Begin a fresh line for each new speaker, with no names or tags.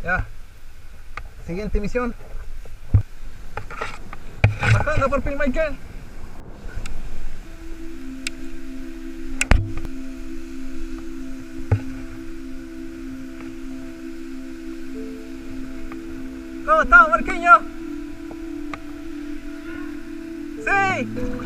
Ya. Siguiente misión. Bajando por Pilmaiquen. ¿Cómo estamos, Marqueño? ¡Sí!